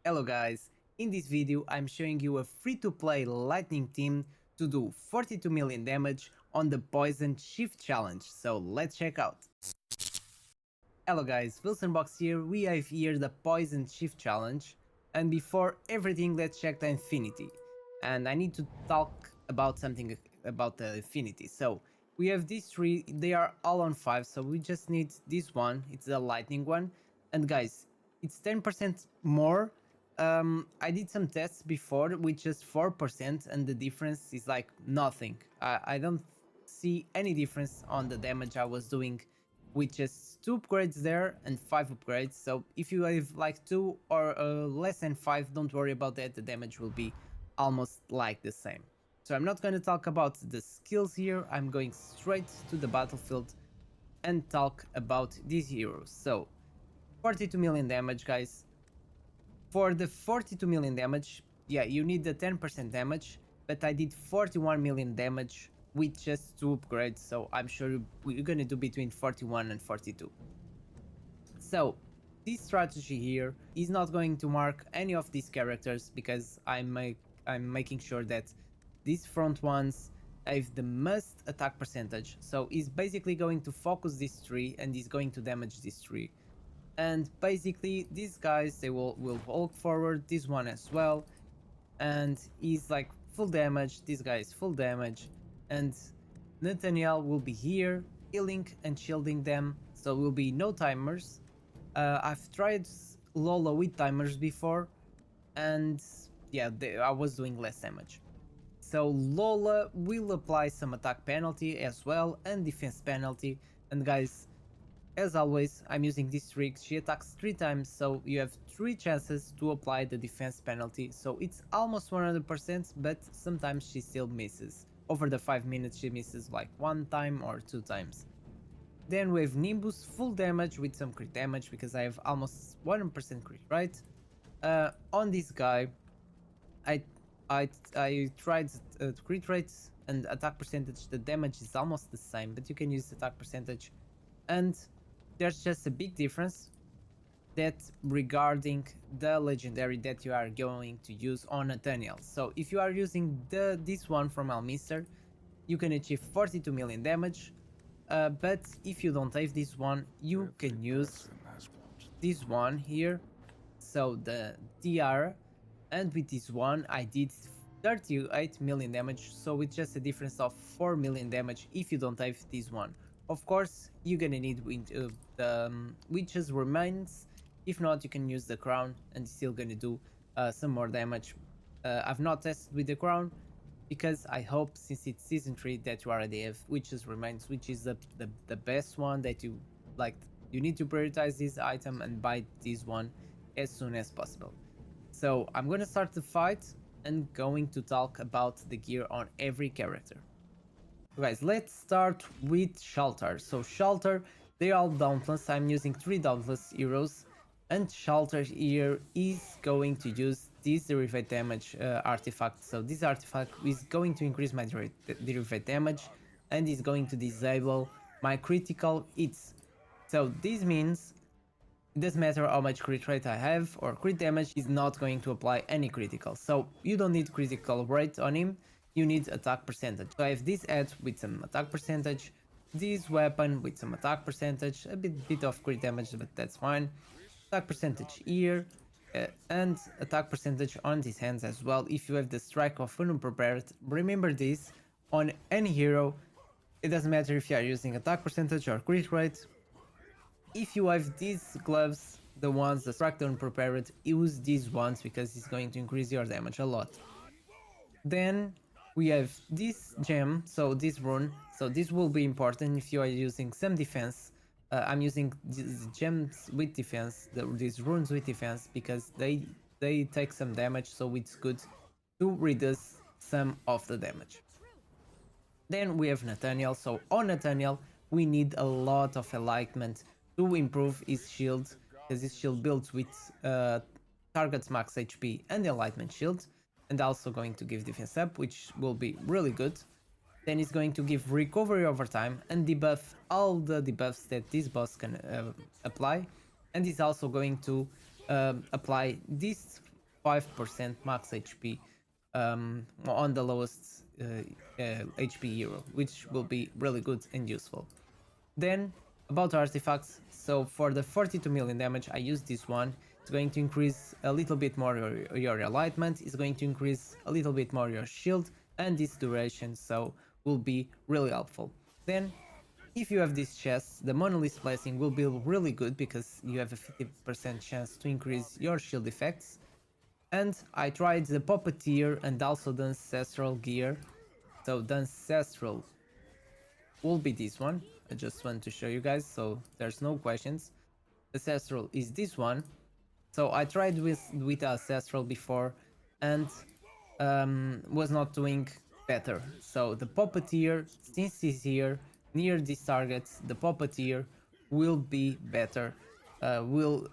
Hello guys, in this video I'm showing you a free-to-play lightning team to do 42 million damage on the poison shift challenge, so let's check out. Hello guys, Wilsonbox here, we have here the poison shift challenge, and before everything let's check the infinity. And I need to talk about something about the infinity. So we have these three, they are all on 5, so we just need this one, it's the lightning one. And guys, it's 10% more. I did some tests before with just 4% and the difference is like nothing. I don't see any difference on the damage I was doing with just 2 upgrades there and 5 upgrades. So if you have like 2 or less than 5, don't worry about that, the damage will be almost like the same. So I'm not going to talk about the skills here, I'm going straight to the battlefield and talk about these heroes. So 42 million damage, guys. For the 42 million damage, yeah, you need the 10% damage, but I did 41 million damage with just 2 upgrades, so I'm sure you're gonna do between 41 and 42. So this strategy here is not going to mark any of these characters because I'm making sure that these front ones have the most attack percentage. So he's basically going to focus this tree and he's going to damage this tree. And basically these guys, they will walk forward, this one as well, and he's like full damage, this guy is full damage, and Nathaniel will be here healing and shielding them, so will be no timers. I've tried Lola with timers before, and yeah, I was doing less damage. So Lola will apply some attack penalty as well and defense penalty, and guys, as always, I'm using this trick, she attacks 3 times, so you have 3 chances to apply the defense penalty, so it's almost 100%, but sometimes she still misses. Over the 5 minutes she misses like 1 time or 2 times. Then we have Nimbus, full damage with some crit damage, because I have almost 100% crit, right? On this guy, I tried crit rates and attack percentage, the damage is almost the same, but you can use attack percentage, and there's just a big difference that regarding the legendary that you are going to use on Nathaniel. So if you are using this one from Almister, you can achieve 42 million damage, but if you don't have this one, you can use this one here, so the DR, and with this one I did 38 million damage, so it's just a difference of 4 million damage if you don't have this one. Of course, you're gonna need the Witch's Remains. If not, you can use the Crown and it's still gonna do some more damage. I've not tested with the Crown because I hope, since it's Season 3, that you already have Witch's Remains, which is the best one that you like. You need to prioritize this item and buy this one as soon as possible. So I'm gonna start the fight and going to talk about the gear on every character. Guys, let's start with Shelter. So Shelter, they are all Dauntless. I'm using 3 Dauntless heroes, and Shelter here is going to use this derivate damage artifact. So this artifact is going to increase my derivate damage and is going to disable my critical hits. So this means it doesn't matter how much crit rate I have, or crit damage is not going to apply any critical. So you don't need critical rate on him, you need attack percentage. So I have this head with some attack percentage, this weapon with some attack percentage, a bit of crit damage, but that's fine. Attack percentage here, and attack percentage on these hands as well. If you have the strike of unprepared, remember this, on any hero, it doesn't matter if you are using attack percentage or crit rate. If you have these gloves, the ones that strike the unprepared, use these ones because it's going to increase your damage a lot. Then we have this gem, so this rune, so this will be important if you are using some defense. I'm using these gems with defense, these runes with defense, because they take some damage, so it's good to reduce some of the damage. Then we have Nathaniel, so on Nathaniel we need a lot of alignment to improve his shield, because his shield builds with target's max HP and the alignment shield, and also going to give defense up, which will be really good. Then it's going to give recovery over time and debuff all the debuffs that this boss can apply, and is also going to apply this 5% max HP on the lowest HP hero, which will be really good and useful. Then about artifacts, so for the 42 million damage I use this one. It's going to increase a little bit more your alignment, it's going to increase a little bit more your shield and this duration, so will be really helpful. Then if you have this chest, the Monolith Blessing will be really good because you have a 50% chance to increase your shield effects. And I tried the Puppeteer and also the Ancestral gear. So the Ancestral will be this one. I just want to show you guys so there's no questions. Ancestral is this one. So I tried with Ancestral before and was not doing better. So the Puppeteer, since he's here near these targets, the Puppeteer will be better. Will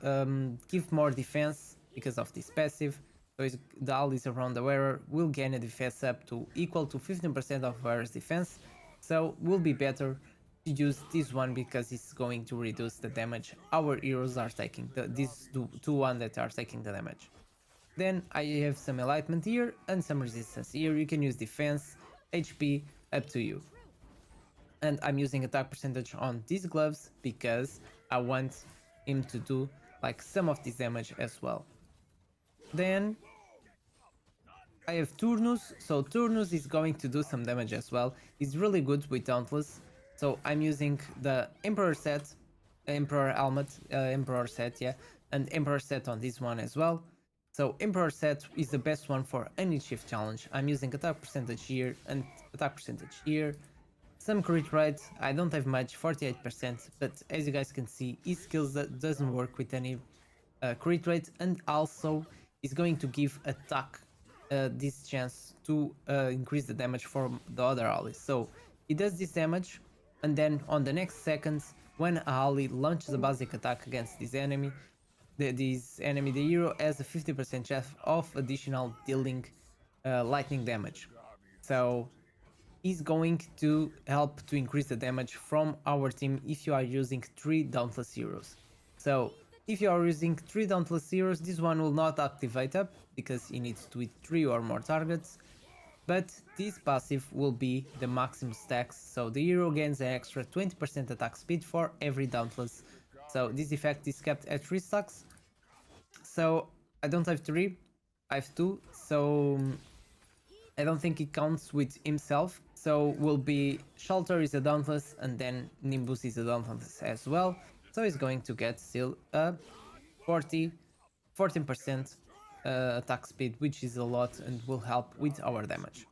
give more defense because of this passive. So the allies around the wearer will gain a defense up to equal to 15% of wearer's defense. So will be better to use this one because it's going to reduce the damage our heroes are taking. These two ones that are taking the damage. Then I have some enlightenment here and some resistance here. You can use defense, HP, up to you. And I'm using attack percentage on these gloves because I want him to do like some of this damage as well. Then I have Turnus, so Turnus is going to do some damage as well. He's really good with Dauntless, so I'm using the Emperor set, Emperor helmet, Emperor set, yeah, and Emperor set on this one as well. So Emperor set is the best one for any shift challenge. I'm using attack percentage here and attack percentage here. Some crit rate, I don't have much, 48%, but as you guys can see, his skills that doesn't work with any crit rate, and also is going to give attack this chance to increase the damage for the other allies. So he does this damage, and then on the next seconds, when a ally launches a basic attack against this enemy, the hero has a 50% chance of additional dealing lightning damage. So is going to help to increase the damage from our team if you are using 3 Dauntless Heroes. So if you are using 3 Dauntless Heroes, this one will not activate up because he needs to hit 3 or more targets, but this passive will be the maximum stacks, so the hero gains an extra 20% attack speed for every Dauntless. So this effect is kept at 3 stacks. So I don't have 3, I have 2, so I don't think it counts with himself. So will be Shelter is a Dauntless and then Nimbus is a Dauntless as well. So he's going to get still a 14% attack speed, which is a lot and will help with our damage.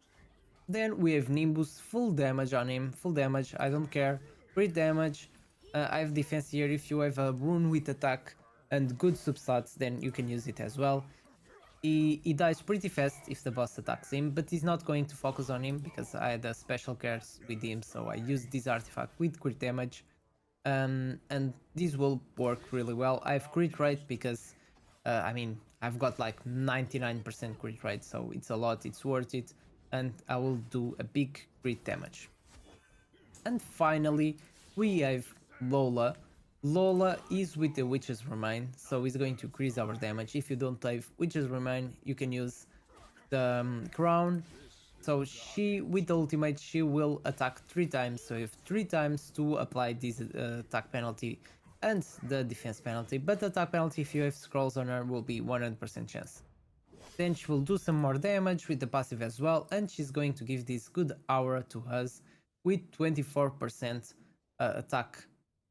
Then we have Nimbus, full damage on him, full damage, I don't care, crit damage. I have defense here. If you have a rune with attack and good substats, then you can use it as well. He dies pretty fast if the boss attacks him, but he's not going to focus on him because I had a special cares with him, so I used this artifact with crit damage. And this will work really well. I have crit rate because, I mean, I've got like 99% crit rate, so it's a lot, it's worth it, and I will do a big crit damage. And finally, we have Lola. Lola is with the Witch's Remain, so it's going to increase our damage. If you don't have Witch's Remain, you can use the Crown. So she, with the ultimate, she will attack 3 times, so you have 3 times to apply this attack penalty and the defense penalty, but the attack penalty, if you have scrolls on her, will be 100% chance. Then she will do some more damage with the passive as well, and she's going to give this good aura to us with 24% attack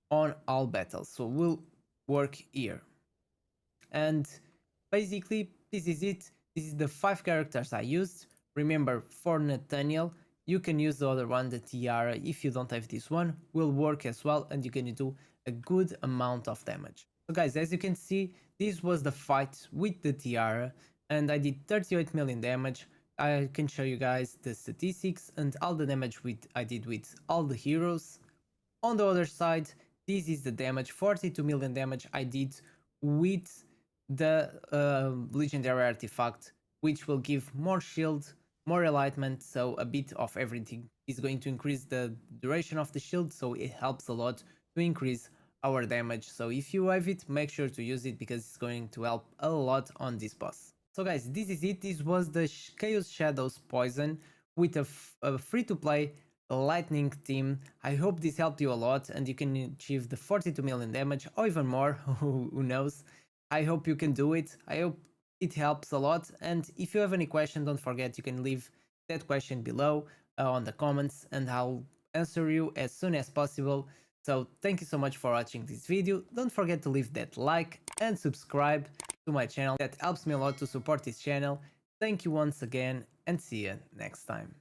on all battles, so will work here. And basically this is it. This is the 5 characters I used. Remember, for Nathaniel you can use the other one, the Tiara. If you don't have this one, will work as well, and you can do a good amount of damage. So guys, as you can see, this was the fight with the Tiara, and I did 38 million damage. I can show you guys the statistics and all the damage I did with all the heroes. On the other side, this is the damage, 42 million damage I did with the legendary artifact, which will give more shield, more alignment, so a bit of everything is going to increase the duration of the shield, so it helps a lot to increase our damage. So if you have it, make sure to use it because it's going to help a lot on this boss. So guys, this is it. This was the Chaos Shadows Poison with a free-to-play Lightning Team. I hope this helped you a lot and you can achieve the 42 million damage or even more, who knows. I hope you can do it. I hope it helps a lot, and if you have any question, don't forget you can leave that question below on the comments and I'll answer you as soon as possible. So thank you so much for watching this video. Don't forget to leave that like and subscribe to my channel. That helps me a lot to support this channel. Thank you once again and see you next time.